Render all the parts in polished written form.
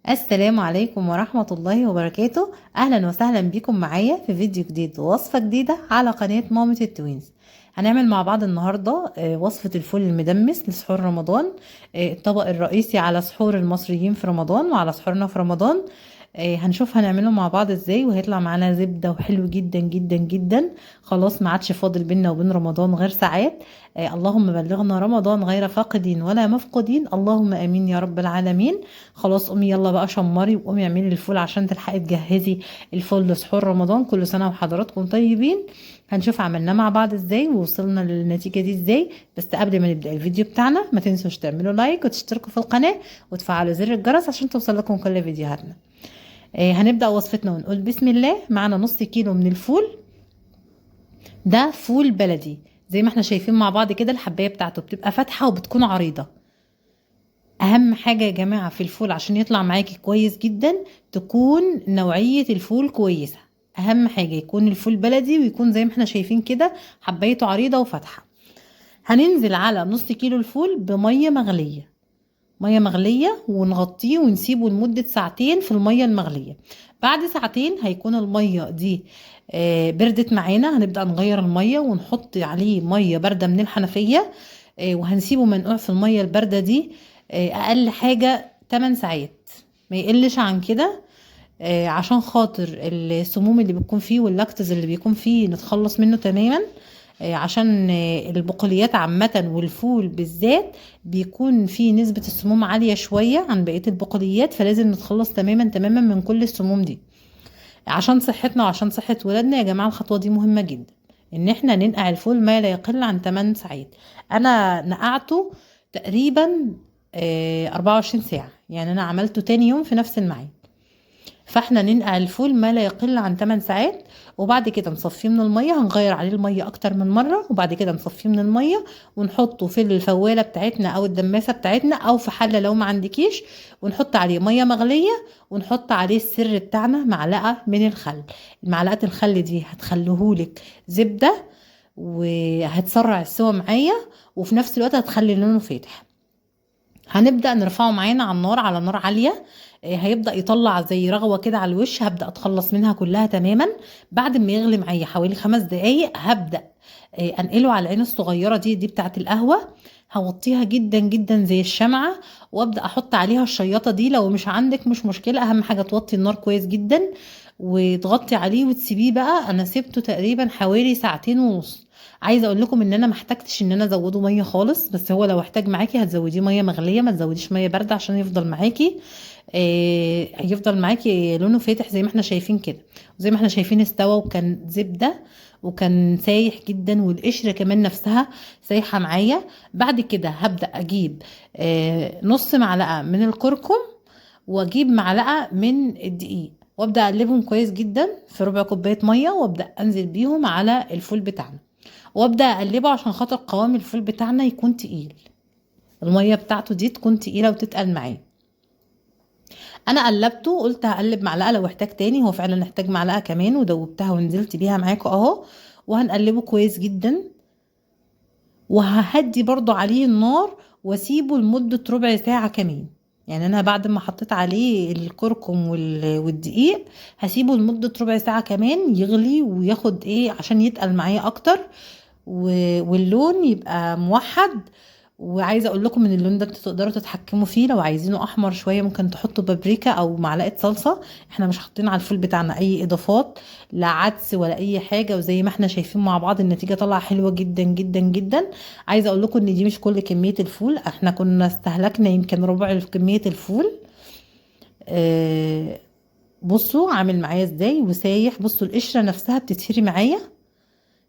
السلام عليكم ورحمة الله وبركاته. أهلا وسهلا بكم معايا في فيديو جديد ووصفة جديدة على قناة مامة التوينز. هنعمل مع بعض النهاردة وصفة الفول المدمس لسحور رمضان. الطبق الرئيسي على سحور المصريين في رمضان وعلى سحورنا في رمضان. هنشوف هنعمله مع بعض ازاي وهيطلع معانا زبدة وحلو جدا جدا جدا. خلاص ما عادش فاضل بينا وبين رمضان غير ساعات. اللهم بلغنا رمضان غير فاقدين ولا مفقودين، اللهم امين يا رب العالمين. خلاص قومي يلا بقى شمري وقومي اعملي الفول عشان تلحقي تجهزي الفول لسحور رمضان. كل سنة وحضراتكم طيبين. هنشوف عملناه مع بعض ازاي ووصلنا للنتيجة دي ازاي. بس قبل ما نبدأ الفيديو بتاعنا ما تنسوش تعملوا لايك وتشتركوا في القناة وتفعلوا زر الجرس عشان توصل لكم كل فيديوهاتنا. هنبدأ وصفتنا ونقول بسم الله. معنا نص كيلو من الفول. ده فول بلدي زي ما احنا شايفين مع بعض كده، الحباية بتاعته بتبقى فاتحة وبتكون عريضة. اهم حاجة يا جماعة في الفول عشان يطلع معاكي كويس جدا تكون نوعية الفول كويسة. اهم حاجة يكون الفول بلدي ويكون زي ما احنا شايفين كده حبايته عريضة وفاتحة. هننزل على نص كيلو الفول بمية مغلية، مية مغلية، ونغطيه ونسيبه لمدة ساعتين في المية المغلية. بعد ساعتين هيكون المية دي بردت معانا. هنبدأ نغير المية ونحط عليه مية باردة من الحنفية. وهنسيبه منقوع في المية الباردة دي أقل حاجة 8 ساعات، ما يقلش عن كده. عشان خاطر السموم اللي بتكون فيه واللاكتوز اللي بيكون فيه نتخلص منه تماما. عشان البقوليات عامة والفول بالذات بيكون فيه نسبة السموم عالية شوية عن بقية البقوليات، فلازم نتخلص تماما تماما من كل السموم دي عشان صحتنا وعشان صحة ولادنا. يا جماعة الخطوة دي مهمة جدا، ان احنا ننقع الفول ما لا يقل عن 8 ساعات. انا نقعته تقريبا 24 ساعة، يعني انا عملته تاني يوم في نفس الميعاد. فاحنا ننقع الفول ما لا يقل عن 8 ساعات، وبعد كده نصفيه من المية. هنغير عليه المية اكتر من مرة، وبعد كده نصفيه من المية ونحطه في الفوالة بتاعتنا او الدماسة بتاعتنا او في حلة لو ما عندكيش، ونحط عليه مية مغلية ونحط عليه السر بتاعنا معلقة من الخل. معلقة الخل دي هتخليهولك زبدة وهتسرع السوا معايا، وفي نفس الوقت هتخلي لونه فاتح. هنبدأ نرفعه معانا على النار، على نار عالية. هيبدأ يطلع زي رغوة كده على الوش. هبدأ اتخلص منها كلها تماما. بعد ما يغلي معايا حوالي 5 دقايق هبدأ انقله على العين الصغيرة دي بتاعة القهوة. هوطيها جدا جدا زي الشمعة، وابدأ احط عليها الشياطة دي. لو مش عندك مش مشكلة، اهم حاجة توطي النار كويس جدا وتغطي عليه وتسيبيه بقى. انا سيبته تقريبا حوالي ساعتين ونص. عايزه اقول لكم ان انا محتاجتش ان انا ازوده ميه خالص، بس هو لو احتاج معاكي هتزوديه ميه مغليه، ما تزوديش ميه بارده عشان يفضل معاكي هيفضل معاكي لونه فاتح زي ما احنا شايفين كده. وزي ما احنا شايفين استوى وكان زبده وكان سايح جدا، والقشره كمان نفسها سايحه معايا. بعد كده هبدا اجيب نص معلقه من الكركم واجيب معلقه من الدقيق، وابدا اقلبهم كويس جدا في ربع كوبايه ميه، وابدا انزل بيهم على الفول بتاعنا وابدا اقلبه عشان خاطر قوام الفول بتاعنا يكون تقيل. الميه بتاعته دي تكون تقيله وتتقل معاه. انا قلبته، قلت هقلب معلقه لو احتاج تاني. هو فعلا احتاج معلقه كمان ودوبتها ونزلت بيها معاكم اهو. وهنقلبه كويس جدا، وههدي برضو عليه النار واسيبه لمده ربع ساعه كمان. يعني انا بعد ما حطيت عليه الكركم والدقيق هسيبه لمده ربع ساعه كمان يغلي وياخد عشان يتقل معايا اكتر واللون يبقى موحد. وعايزه اقول لكم ان اللون ده انتوا تقدروا تتحكموا فيه. لو عايزينه احمر شويه ممكن تحطوا بابريكا او معلقه صلصه. احنا مش حاطين على الفول بتاعنا اي اضافات، لا عدس ولا اي حاجه. وزي ما احنا شايفين مع بعض النتيجه طالعه حلوه جدا جدا جدا. عايزه اقول لكم ان دي مش كل كميه الفول، احنا كنا استهلكنا يمكن ربع كميه الفول. آه بصوا عامل معايا ازاي وسايح. بصوا القشره نفسها بتتهري معايا،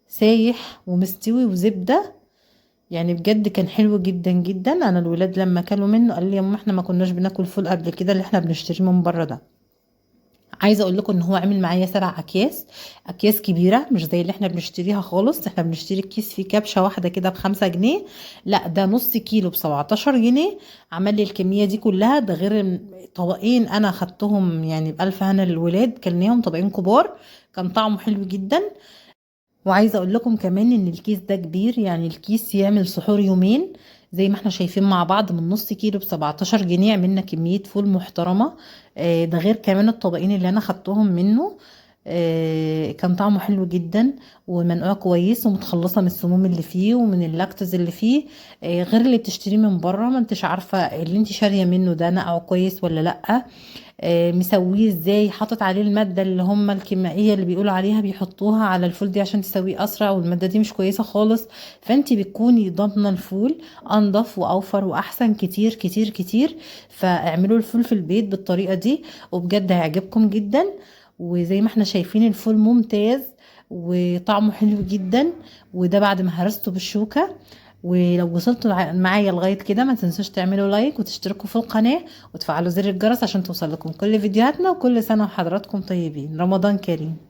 سايح ومستوي وزبده. يعني بجد كان حلو جدا جدا. انا الولاد لما كانوا منه قالوا لي يا ماما احنا ما كناش بناكل فول قبل كده اللي احنا بنشتريه من بره ده. عايزه اقول لكم ان هو عامل معايا 7 اكياس، اكياس كبيره مش زي اللي احنا بنشتريها خالص. احنا بنشتري الكيس فيه كبشه واحده كده ب5 جنيه، لا ده نص كيلو ب17 جنيه. عمل لي الكميه دي كلها. ده غير طبقين انا خدتهم يعني بألف هنا للولاد، كلناهم طبقين كبار. كان طعمه حلو جدا. وعايزه اقول لكم كمان ان الكيس ده كبير، يعني الكيس يعمل سحور يومين. زي ما احنا شايفين مع بعض، من نص كيلو ب17 جنيه عملنا كمية فول محترمة. ده غير كمان الطبقين اللي انا خدتهم منه. كان طعمه حلو جدا، ومنقوع كويس، ومتخلصة من السموم اللي فيه ومن اللاكتوز اللي فيه. غير اللي بتشتريه من بره، ما انتش عارفة اللي انت شارية منه ده نقعه كويس ولا لأ. مسويه ازاي، حاطط عليه المادة اللي هم الكيميائية اللي بيقولوا عليها بيحطوها على الفول دي عشان تسويه اسرع، والمادة دي مش كويسة خالص. فانت بتكوني ضامنة الفول انضف واوفر واحسن كتير كتير كتير. فاعملوا الفول في البيت بالطريقة دي، وبجد هيعجبكم جدا. وزي ما احنا شايفين الفول ممتاز وطعمه حلو جدا، وده بعد ما هرسته بالشوكة. ولو وصلتوا معايا لغاية كده، ما تنسوش تعملوا لايك وتشتركوا في القناة وتفعلوا زر الجرس عشان توصل لكم كل فيديوهاتنا. وكل سنة وحضراتكم طيبين، رمضان كريم.